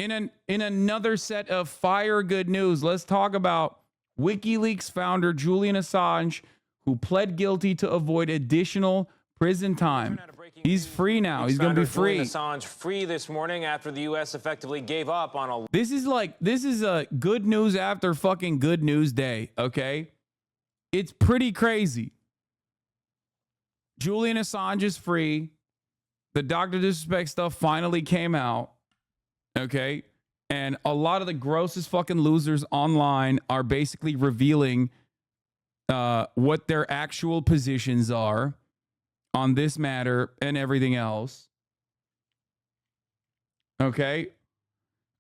In another set of fire good news, let's talk about WikiLeaks founder Julian Assange, who pled guilty to avoid additional prison time. He's free now. He's going to be free. Julian Assange free this morning after the U.S. effectively gave up on a... This is a good news after fucking good news day, okay? It's pretty crazy. Julian Assange is free. The Dr. Disrespect stuff finally came out, okay? And a lot of the grossest fucking losers online are basically revealing what their actual positions are on this matter and everything else. Okay.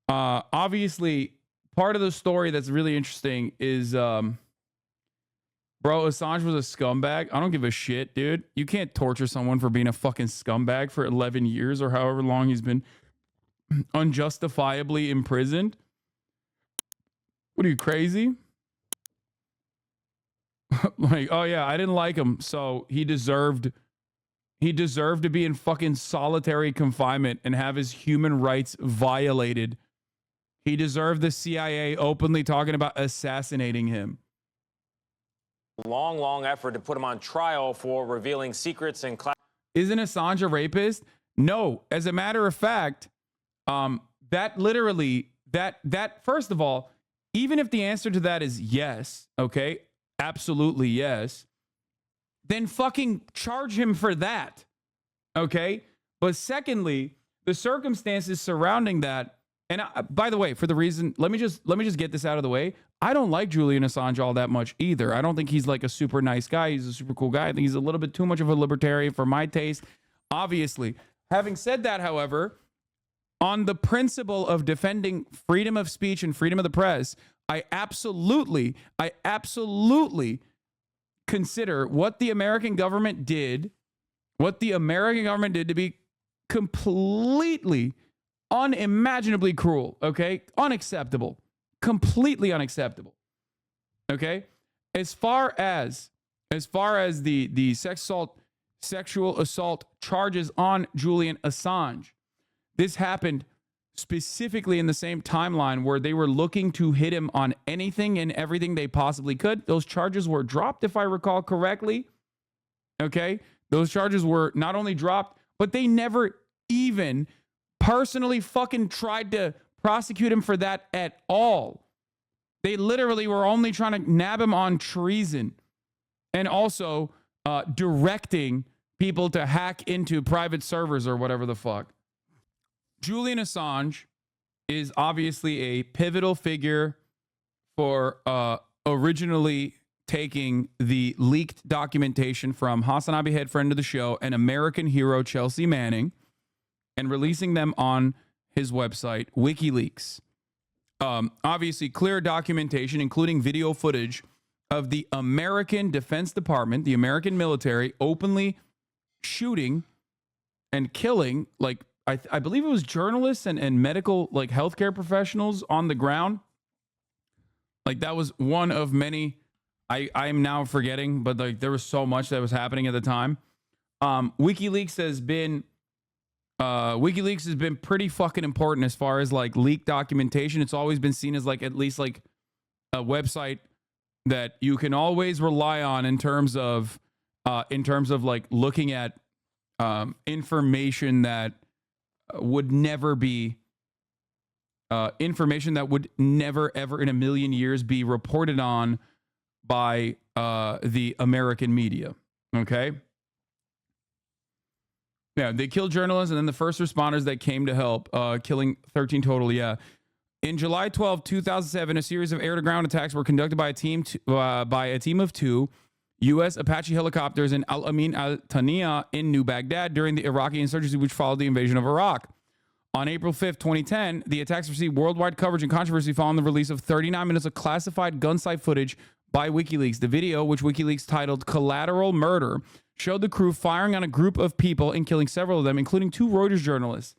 Obviously, part of the story that's really interesting is, bro, Assange was a scumbag. I don't give a shit, dude. You can't torture someone for being a fucking scumbag for 11 years or however long he's been unjustifiably imprisoned. What are you, crazy? Like, oh yeah, I didn't like him, so he deserved to be in fucking solitary confinement and have his human rights violated. He deserved the CIA openly talking about assassinating him. Long effort to put him on trial for revealing secrets and... Isn't Assange a rapist? No. As a matter of fact, that literally, that first of all, even if the answer to that is yes, okay, absolutely yes, then fucking charge him for that, okay? But secondly, the circumstances surrounding that, and by the way, for the reason, let me just get this out of the way. I don't like Julian Assange all that much either. I don't think he's like a super nice guy. He's a super cool guy. I think he's a little bit too much of a libertarian for my taste, obviously. Having said that, however, on the principle of defending freedom of speech and freedom of the press, I absolutely consider what the American government did to be completely unimaginably cruel, okay? Unacceptable. Completely unacceptable. Okay? As far as the sexual assault charges on Julian Assange, this happened specifically in the same timeline where they were looking to hit him on anything and everything they possibly could. Those charges were dropped, if I recall correctly. Okay? Those charges were not only dropped, but they never even personally fucking tried to prosecute him for that at all. They literally were only trying to nab him on treason and also directing people to hack into private servers or whatever the fuck. Julian Assange is obviously a pivotal figure for originally taking the leaked documentation from HasanAbi, head friend of the show, and American hero Chelsea Manning, and releasing them on his website, WikiLeaks. Obviously, clear documentation, including video footage of the American Defense Department, the American military, openly shooting and killing, like, I believe it was journalists and medical, like, healthcare professionals on the ground. Like, that was one of many. I'm now forgetting, but like there was so much that was happening at the time. WikiLeaks has been pretty fucking important as far as like leaked documentation. It's always been seen as like at least like a website that you can always rely on in terms of like looking at information that would never be information that would never ever in a million years be reported on by the American media. Okay. Yeah, they killed journalists and then the first responders that came to help, killing 13 total. Yeah. In July 12, 2007, a series of air-to-ground attacks were conducted by a team of two U.S. Apache helicopters in Al Amin Al Tania in New Baghdad during the Iraqi insurgency, which followed the invasion of Iraq. On April 5th, 2010, the attacks received worldwide coverage and controversy following the release of 39 minutes of classified gun sight footage by WikiLeaks. The video, which WikiLeaks titled Collateral Murder, showed the crew firing on a group of people and killing several of them, including two Reuters journalists.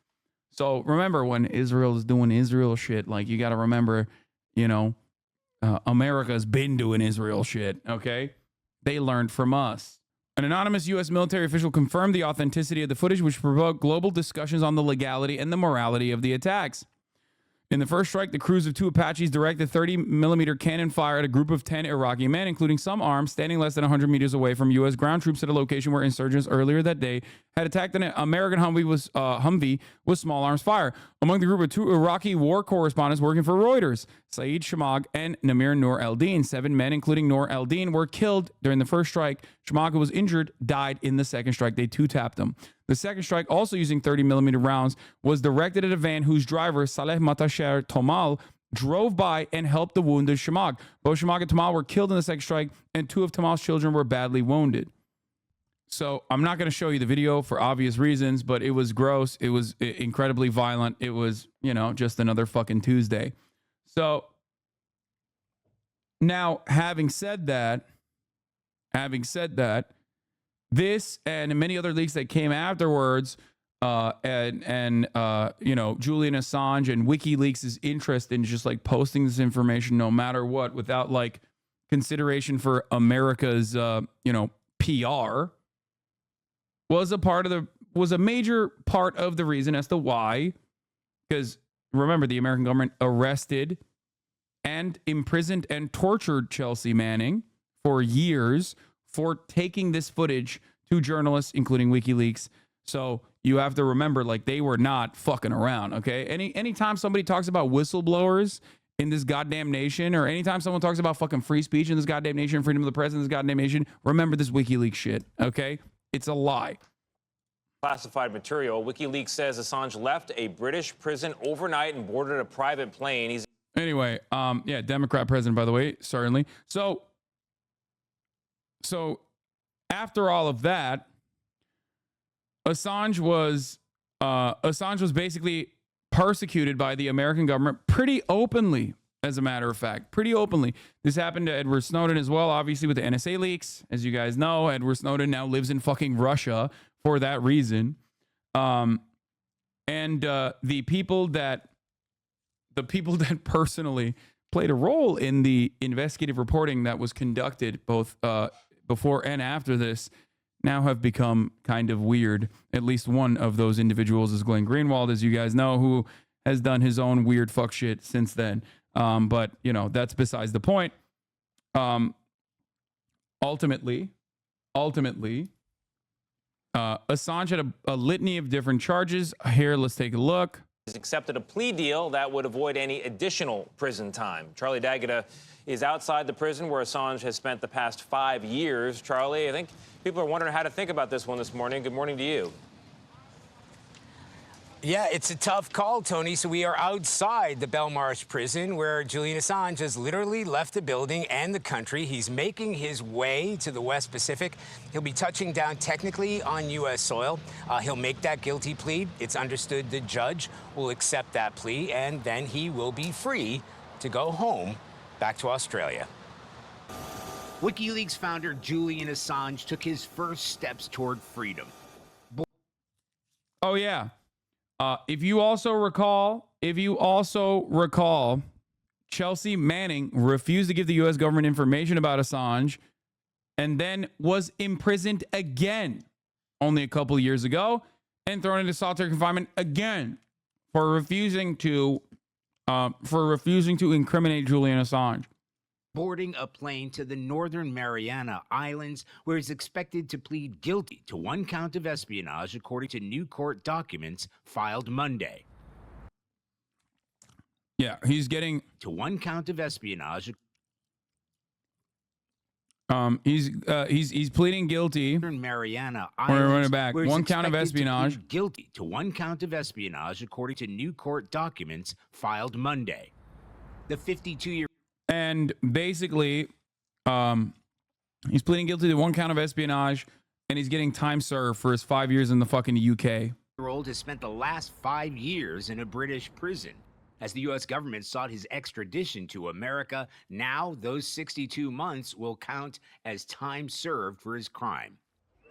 So remember, when Israel is doing Israel shit, like, you got to remember, you know, America's been doing Israel shit, okay? They learned from us. An anonymous U.S. military official confirmed the authenticity of the footage, which provoked global discussions on the legality and the morality of the attacks. In the first strike, the crews of 2 Apaches directed 30mm cannon fire at a group of 10 Iraqi men, including some armed, standing less than 100 meters away from U.S. ground troops at a location where insurgents earlier that day had attacked an American Humvee with small arms fire. Among the group of 2 Iraqi war correspondents working for Reuters, Saeed Shamag and Namir Noor Eldin. 7 men, including Noor Eldin, were killed during the first strike. Shamag, who was injured, died in the second strike. They two-tapped him. The second strike, also using 30mm rounds, was directed at a van whose driver, Saleh Matasher Tomal, drove by and helped the wounded Shamag. Both Shamag and Tomal were killed in the second strike, and 2 of Tomal's children were badly wounded. So I'm not going to show you the video for obvious reasons, but it was gross. It was incredibly violent. It was, you know, just another fucking Tuesday. So now, having said that, this and many other leaks that came afterwards, you know, Julian Assange and WikiLeaks' interest in just like posting this information no matter what, without like consideration for America's, you know, PR, was a major part of the reason as to why. Because remember, the American government arrested and imprisoned and tortured Chelsea Manning for years for taking this footage to journalists, including WikiLeaks. So you have to remember, like, they were not fucking around, okay? Anytime somebody talks about whistleblowers in this goddamn nation, or anytime someone talks about fucking free speech in this goddamn nation, freedom of the press in this goddamn nation, remember this WikiLeaks shit, okay? It's a lie. Classified material. WikiLeaks says Assange left a British prison overnight and boarded a private plane. Anyway, yeah, Democrat president, by the way, certainly. So after all of that, Assange was basically persecuted by the American government pretty openly, as a matter of fact, pretty openly. This happened to Edward Snowden as well, obviously, with the NSA leaks. As you guys know, Edward Snowden now lives in fucking Russia for that reason. The people that personally played a role in the investigative reporting that was conducted both before and after this now have become kind of weird. At least one of those individuals is Glenn Greenwald, as you guys know, who has done his own weird fuck shit since then. But, you know, that's besides the point. Ultimately, Assange had a litany of different charges. Here, let's take a look. He's accepted a plea deal that would avoid any additional prison time. Charlie D'Agata is outside the prison where Assange has spent the past 5 years. Charlie, I think people are wondering how to think about this one this morning. Good morning to you. Yeah, it's a tough call, Tony. So we are outside the Belmarsh prison where Julian Assange has literally left the building and the country. He's making his way to the West Pacific. He'll be touching down technically on U.S. soil. He'll make that guilty plea. It's understood the judge will accept that plea, and then he will be free to go home back to Australia. WikiLeaks founder Julian Assange took his first steps toward freedom. Oh, yeah. If you also recall, Chelsea Manning refused to give the U.S. government information about Assange and then was imprisoned again only a couple of years ago and thrown into solitary confinement again for refusing to incriminate Julian Assange. Boarding a plane to the Northern Mariana Islands, where he's expected to plead guilty to 1 count of espionage, according to new court documents filed Monday. Yeah, he's getting to 1 count of espionage. He's pleading guilty. Mariana Islands. We're running back. Where 1 count of espionage. Guilty to 1 count of espionage, according to new court documents filed Monday. The 52-year. And basically, he's pleading guilty to 1 count of espionage, and he's getting time served for his 5 years in the fucking UK. Year-old has spent the last 5 years in a British prison. As the U.S. government sought his extradition to America, now those 62 months will count as time served for his crime.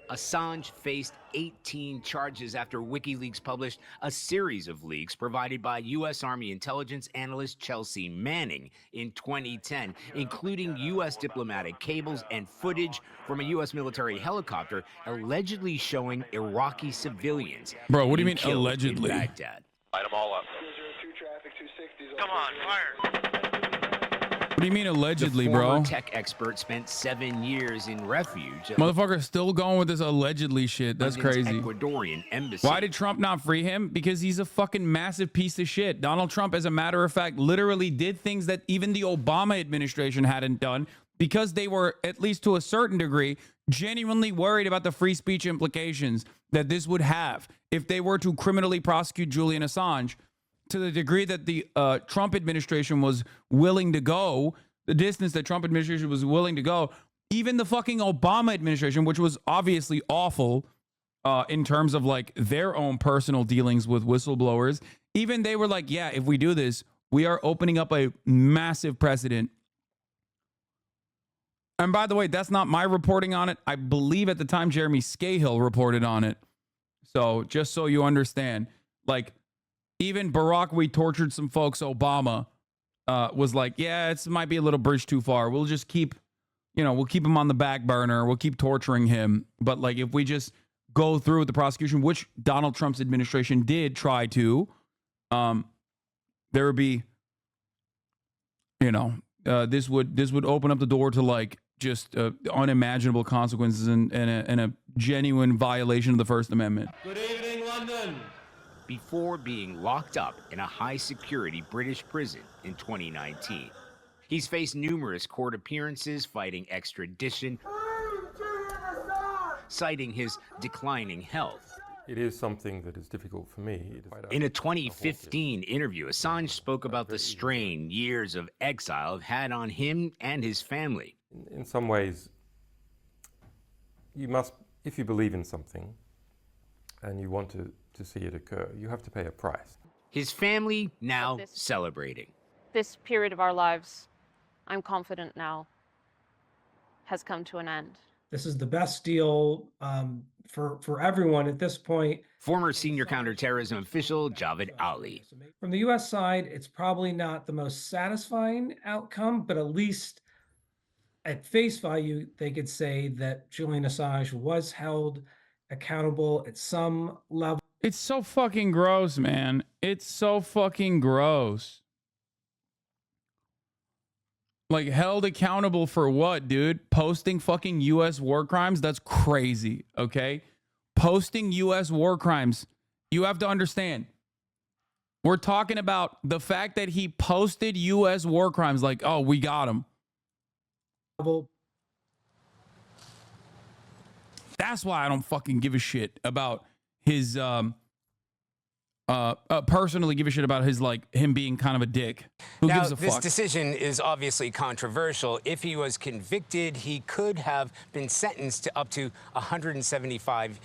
Assange faced 18 charges after WikiLeaks published a series of leaks provided by U.S. Army intelligence analyst Chelsea Manning in 2010, including U.S. diplomatic cables and footage from a U.S. military helicopter allegedly showing Iraqi civilians. Bro, what do you mean allegedly? Baghdad. Light them all up. Come on, fire. What do you mean allegedly, the bro? former tech expert spent 7 years in refuge at Motherfucker's still going with this allegedly shit. That's London's crazy. Ecuadorian embassy. Why did Trump not free him? Because he's a fucking massive piece of shit. Donald Trump, as a matter of fact, literally did things that even the Obama administration hadn't done because they were, at least to a certain degree, genuinely worried about the free speech implications that this would have if they were to criminally prosecute Julian Assange, to the degree that the Trump administration was willing to go, the distance that Trump administration was willing to go. Even the fucking Obama administration, which was obviously awful in terms of like their own personal dealings with whistleblowers, even they were like, yeah, if we do this, we are opening up a massive precedent. And by the way, that's not my reporting on it. I believe at the time Jeremy Scahill reported on it. So just so you understand, like, even Barack, we tortured some folks, Obama was like, yeah, it might be a little bridge too far. We'll just keep, we'll keep him on the back burner. We'll keep torturing him. But like, if we just go through with the prosecution, which Donald Trump's administration did try to, there would be, this would open up the door to like just unimaginable consequences and a genuine violation of the First Amendment. Good evening, London. before being locked up in a high-security British prison in 2019. He's faced numerous court appearances fighting extradition, citing his declining health. It is something that is difficult for me. In a 2015 interview, Assange spoke about the strain years of exile have had on him and his family. In some ways, you must, if you believe in something and you want to see it occur, you have to pay a price. His family now celebrating. This period of our lives, I'm confident now, has come to an end. This is the best deal for everyone at this point. Former senior counterterrorism official Javed Ali. From the U.S. side, it's probably not the most satisfying outcome, but at least at face value, they could say that Julian Assange was held accountable at some level. It's so fucking gross, man. It's so fucking gross. Like, held accountable for what, dude? Posting fucking U.S. war crimes? That's crazy, okay? Posting U.S. war crimes. You have to understand. We're talking about the fact that he posted U.S. war crimes like, oh, we got him. That's why I don't fucking give a shit about his, personally give a shit about his, like, him being kind of a dick. Who gives a fuck? This decision is obviously controversial. If he was convicted, he could have been sentenced to up to 175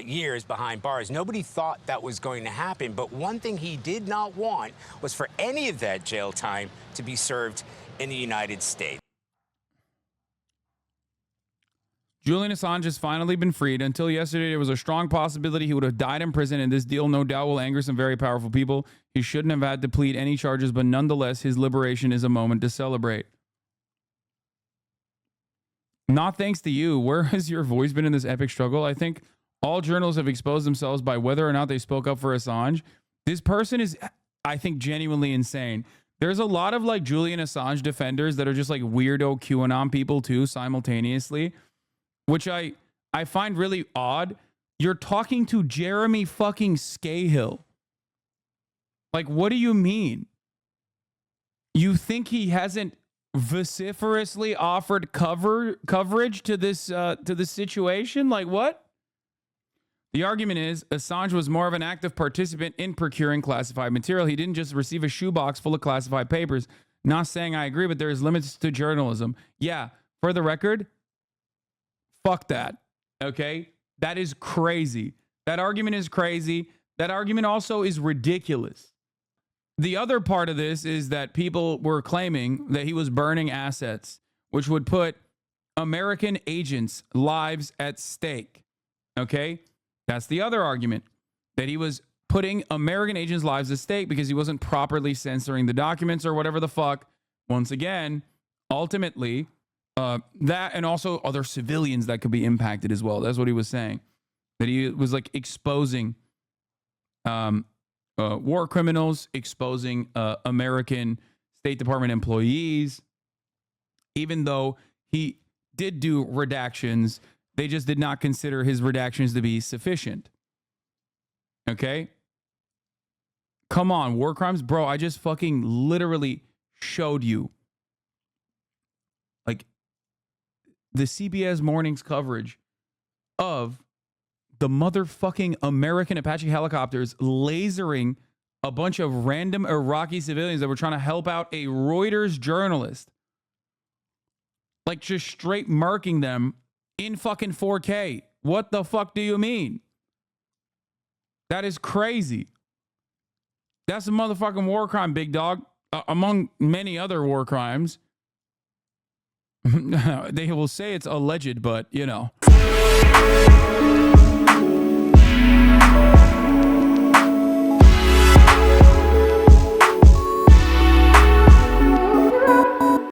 years behind bars. Nobody thought that was going to happen, but one thing he did not want was for any of that jail time to be served in the United States. Julian Assange has finally been freed. Until yesterday, there was a strong possibility he would have died in prison, and this deal no doubt will anger some very powerful people. He shouldn't have had to plead any charges, but nonetheless, his liberation is a moment to celebrate. Not thanks to you. Where has your voice been in this epic struggle? I think all journalists have exposed themselves by whether or not they spoke up for Assange. This person is, I think, genuinely insane. There's a lot of like Julian Assange defenders that are just like weirdo QAnon people too, simultaneously, which I find really odd. You're talking to Jeremy fucking Scahill. Like, what do you mean? You think he hasn't vociferously offered coverage to this situation? Like, what? The argument is Assange was more of an active participant in procuring classified material. He didn't just receive a shoebox full of classified papers. Not saying I agree, but there is limits to journalism. Yeah, for the record, fuck that. Okay? That is crazy. That argument is crazy. That argument also is ridiculous. The other part of this is that people were claiming that he was burning assets, which would put American agents' lives at stake. Okay? That's the other argument, that he was putting American agents' lives at stake because he wasn't properly censoring the documents or whatever the fuck. Once again, ultimately, that and also other civilians that could be impacted as well. That's what he was saying. That he was like exposing war criminals, exposing American State Department employees. Even though he did do redactions, they just did not consider his redactions to be sufficient. Okay? Come on, war crimes? Bro, I just fucking literally showed you. Like, the CBS Mornings coverage of the motherfucking American Apache helicopters lasering a bunch of random Iraqi civilians that were trying to help out a Reuters journalist. Like, just straight marking them in fucking 4K. What the fuck do you mean? That is crazy. That's a motherfucking war crime, big dog. Among many other war crimes. They will say it's alleged, but, you know.